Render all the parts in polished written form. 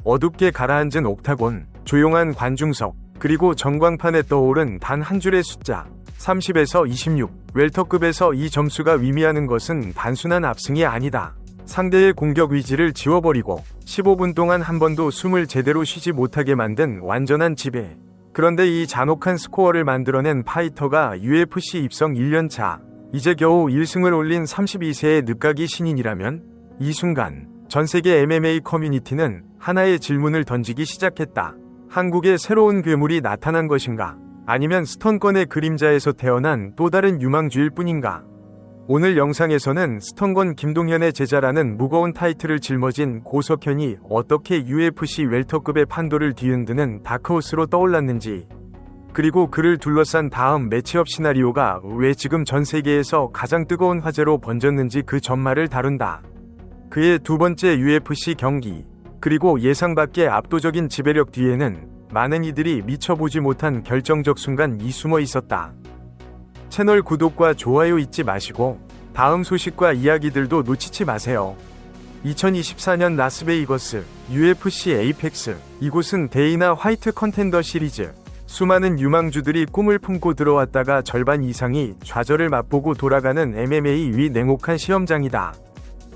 어둡게 가라앉은 옥타곤, 조용한 관중석, 그리고 전광판에 떠오른 단 한 줄의 숫자 30에서 26. 웰터급에서 이 점수가 의미하는 것은 단순한 압승이 아니다. 상대의 공격 위지를 지워버리고 15분 동안 한 번도 숨을 제대로 쉬지 못하게 만든 완전한 지배. 그런데 이 잔혹한 스코어를 만들어낸 파이터가 UFC 입성 1년차, 이제 겨우 1승을 올린 32세의 늦가기 신인이라면? 이 순간 전세계 MMA 커뮤니티는 하나의 질문을 던지기 시작했다. 한국의 새로운 괴물이 나타난 것인가? 아니면 스턴건의 그림자에서 태어난 또 다른 유망주일 뿐인가? 오늘 영상에서는 스턴건 김동현의 제자라는 무거운 타이틀을 짊어진 고석현이 어떻게 UFC 웰터급의 판도를 뒤흔드는 다크호스로 떠올랐는지, 그리고 그를 둘러싼 다음 매치업 시나리오가 왜 지금 전 세계에서 가장 뜨거운 화제로 번졌는지 그 전말을 다룬다. 그의 두 번째 UFC 경기, 그리고 예상 밖의 압도적인 지배력 뒤에는 많은 이들이 미처 보지 못한 결정적 순간이 숨어 있었다. 채널 구독과 좋아요 잊지 마시고 다음 소식과 이야기들도 놓치지 마세요. 2024년 라스베이거스 UFC 에이펙스. 이곳은 데이나 화이트 컨텐더 시리즈. 수많은 유망주들이 꿈을 품고 들어왔다가 절반 이상이 좌절을 맛보고 돌아가는 MMA 위 냉혹한 시험장이다.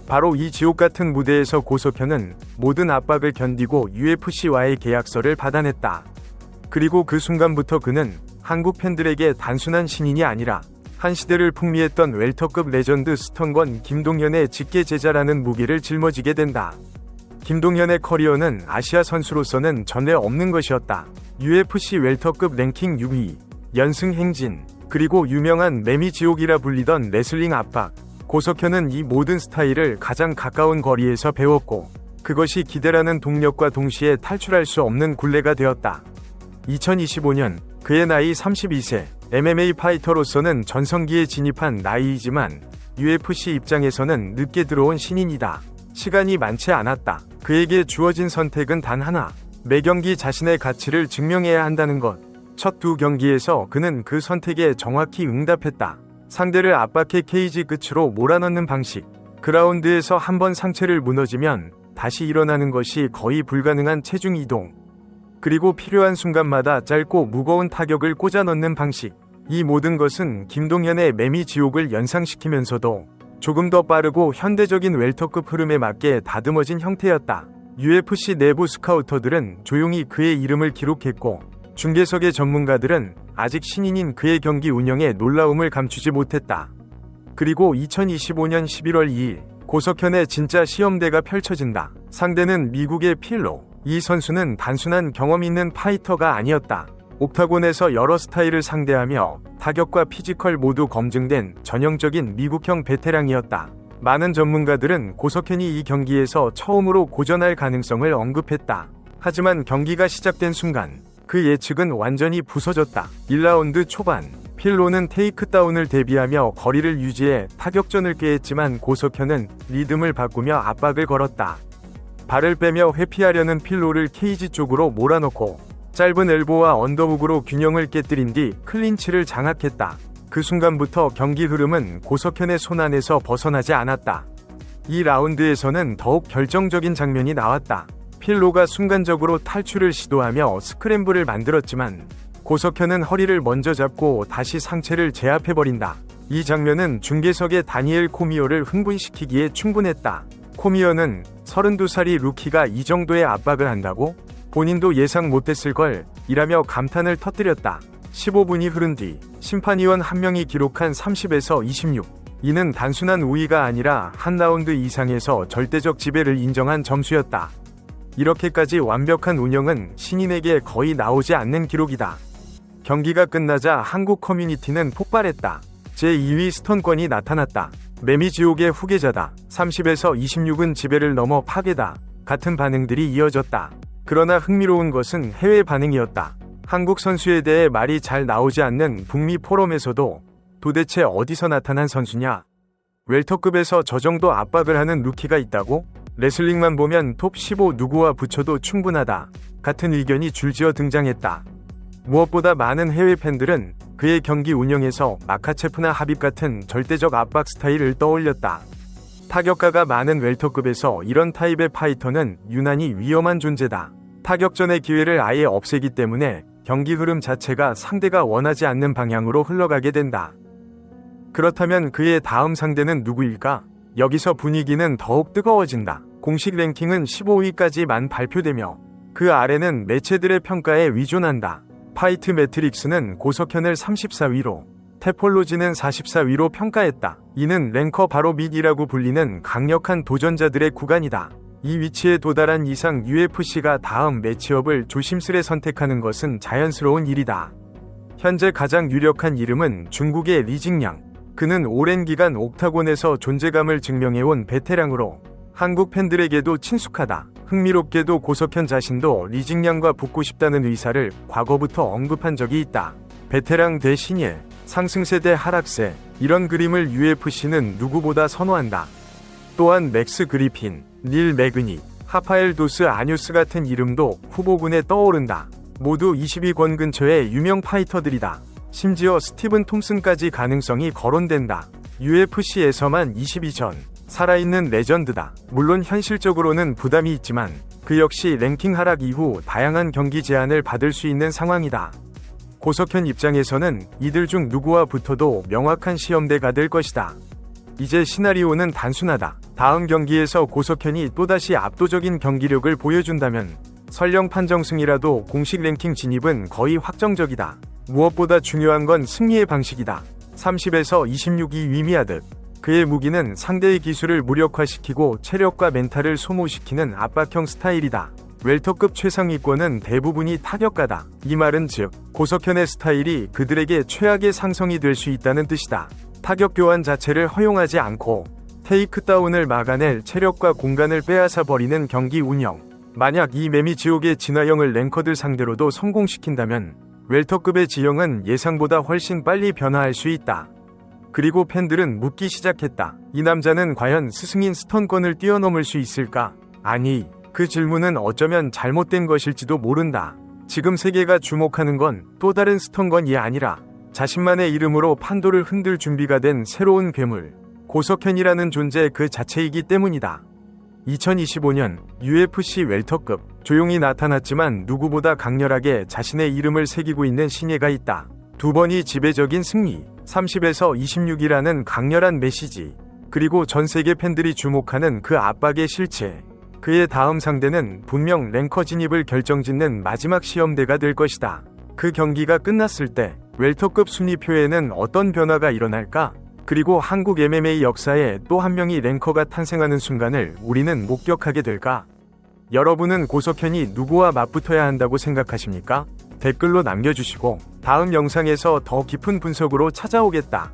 바로 이 지옥같은 무대에서 고석현은 모든 압박을 견디고 UFC와의 계약서를 받아냈다. 그리고 그 순간부터 그는 한국 팬들에게 단순한 신인이 아니라 한 시대를 풍미했던 웰터급 레전드 스턴건 김동현의 직계 제자라는 무기를 짊어지게 된다. 김동현의 커리어는 아시아 선수로서는 전에 없는 것이었다. UFC 웰터급 랭킹 6위, 연승 행진, 그리고 유명한 매미 지옥이라 불리던 레슬링 압박. 고석현은 이 모든 스타일을 가장 가까운 거리에서 배웠고, 그것이 기대라는 동력과 동시에 탈출할 수 없는 굴레가 되었다. 2025년 그의 나이 32세, MMA 파이터로서는 전성기에 진입한 나이이지만 UFC 입장에서는 늦게 들어온 신인이다. 시간이 많지 않았다. 그에게 주어진 선택은 단 하나, 매경기 자신의 가치를 증명해야 한다는 것. 첫 두 경기에서 그는 그 선택에 정확히 응답했다. 상대를 압박해 케이지 끝으로 몰아넣는 방식. 그라운드에서 한 번 상체를 무너지면 다시 일어나는 것이 거의 불가능한 체중 이동. 그리고 필요한 순간마다 짧고 무거운 타격을 꽂아 넣는 방식. 이 모든 것은 김동현의 매미 지옥을 연상시키면서도 조금 더 빠르고 현대적인 웰터급 흐름에 맞게 다듬어진 형태였다. UFC 내부 스카우터들은 조용히 그의 이름을 기록했고, 중계석의 전문가들은 아직 신인인 그의 경기 운영에 놀라움을 감추지 못했다. 그리고 2025년 11월 2일, 고석현의 진짜 시험대가 펼쳐진다. 상대는 미국의 필로. 이 선수는 단순한 경험 있는 파이터가 아니었다. 옥타곤에서 여러 스타일을 상대하며 타격과 피지컬 모두 검증된 전형적인 미국형 베테랑이었다. 많은 전문가들은 고석현이 이 경기에서 처음으로 고전할 가능성을 언급했다. 하지만 경기가 시작된 순간 그 예측은 완전히 부서졌다. 1라운드 초반, 필로는 테이크다운을 대비하며 거리를 유지해 타격전을 꾀했지만 고석현은 리듬을 바꾸며 압박을 걸었다. 발을 빼며 회피하려는 필로를 케이지 쪽으로 몰아넣고 짧은 엘보와 언더훅으로 균형을 깨뜨린 뒤 클린치를 장악했다. 그 순간부터 경기 흐름은 고석현의 손안에서 벗어나지 않았다. 이 라운드에서는 더욱 결정적인 장면이 나왔다. 필로가 순간적으로 탈출을 시도하며 스크램블을 만들었지만 고석현은 허리를 먼저 잡고 다시 상체를 제압해버린다. 이 장면은 중계석의 다니엘 코미어를 흥분시키기에 충분했다. 코미어는 32살이 루키가 이 정도의 압박을 한다고? 본인도 예상 못했을걸 이라며 감탄을 터뜨렸다. 15분이 흐른 뒤 심판위원 한 명이 기록한 30에서 26. 이는 단순한 우위가 아니라 한 라운드 이상에서 절대적 지배를 인정한 점수였다. 이렇게까지 완벽한 운영은 신인에게 거의 나오지 않는 기록이다. 경기가 끝나자 한국 커뮤니티는 폭발했다. 제2위 스턴건이 나타났다. 매미 지옥의 후계자다. 30에서 26은 지배를 넘어 파괴다. 같은 반응들이 이어졌다. 그러나 흥미로운 것은 해외 반응이었다. 한국 선수에 대해 말이 잘 나오지 않는 북미 포럼에서도 도대체 어디서 나타난 선수냐? 웰터급에서 저 정도 압박을 하는 루키가 있다고? 레슬링만 보면 톱 15 누구와 붙여도 충분하다. 같은 의견이 줄지어 등장했다. 무엇보다 많은 해외 팬들은 그의 경기 운영에서 마카체프나 하빕 같은 절대적 압박 스타일을 떠올렸다. 타격가가 많은 웰터급에서 이런 타입의 파이터는 유난히 위험한 존재다. 타격전의 기회를 아예 없애기 때문에 경기 흐름 자체가 상대가 원하지 않는 방향으로 흘러가게 된다. 그렇다면 그의 다음 상대는 누구일까? 여기서 분위기는 더욱 뜨거워진다. 공식 랭킹은 15위까지만 발표되며 그 아래는 매체들의 평가에 위존한다. 파이트 매트릭스는 고석현을 34위로, 테폴로지는 44위로 평가했다. 이는 랭커 바로 밑이라고 불리는 강력한 도전자들의 구간이다. 이 위치에 도달한 이상 UFC가 다음 매치업을 조심스레 선택하는 것은 자연스러운 일이다. 현재 가장 유력한 이름은 중국의 리징양. 그는 오랜 기간 옥타곤에서 존재감을 증명해온 베테랑으로 한국 팬들에게도 친숙하다. 흥미롭게도 고석현 자신도 리징양과 붙고 싶다는 의사를 과거부터 언급한 적이 있다. 베테랑 대 신예, 상승세 대 하락세, 이런 그림을 UFC는 누구보다 선호한다. 또한 맥스 그리핀, 닐 매그니, 하파엘 도스 아뉴스 같은 이름도 후보군에 떠오른다. 모두 20위권 근처의 유명 파이터들이다. 심지어 스티븐 톰슨까지 가능성이 거론된다. UFC에서만 22전, 살아있는 레전드다. 물론 현실적으로는 부담이 있지만 그 역시 랭킹 하락 이후 다양한 경기 제안을 받을 수 있는 상황이다. 고석현 입장에서는 이들 중 누구와 붙어도 명확한 시험대가 될 것이다. 이제 시나리오는 단순하다. 다음 경기에서 고석현이 또다시 압도적인 경기력을 보여준다면 설령 판정승이라도 공식 랭킹 진입은 거의 확정적이다. 무엇보다 중요한 건 승리의 방식이다. 30에서 26위 위미아드. 그의 무기는 상대의 기술을 무력화시키고 체력과 멘탈을 소모시키는 압박형 스타일이다. 웰터급 최상위권은 대부분이 타격가다. 이 말은 즉 고석현의 스타일이 그들에게 최악의 상성이 될 수 있다는 뜻이다. 타격 교환 자체를 허용하지 않고 테이크다운을 막아낼 체력과 공간을 빼앗아 버리는 경기 운영. 만약 이 매미 지옥의 진화형을 랭커들 상대로도 성공시킨다면 웰터급의 지형은 예상보다 훨씬 빨리 변화할 수 있다. 그리고 팬들은 묻기 시작했다. 이 남자는 과연 스승인 스턴권을 뛰어넘을 수 있을까? 아니, 그 질문은 어쩌면 잘못된 것일지도 모른다. 지금 세계가 주목하는 건 또 다른 스턴건이 아니라 자신만의 이름으로 판도를 흔들 준비가 된 새로운 괴물, 고석현이라는 존재 그 자체이기 때문이다. 2025년 UFC 웰터급, 조용히 나타났지만 누구보다 강렬하게 자신의 이름을 새기고 있는 신예가 있다. 두 번이 지배적인 승리, 30에서 26이라는 강렬한 메시지, 그리고 전 세계 팬들이 주목하는 그 압박의 실체. 그의 다음 상대는 분명 랭커 진입을 결정짓는 마지막 시험대가 될 것이다. 그 경기가 끝났을 때 웰터급 순위표에는 어떤 변화가 일어날까? 그리고 한국 MMA 역사에 또 한 명이 랭커가 탄생하는 순간을 우리는 목격하게 될까? 여러분은 고석현이 누구와 맞붙어야 한다고 생각하십니까? 댓글로 남겨주시고 다음 영상에서 더 깊은 분석으로 찾아오겠다.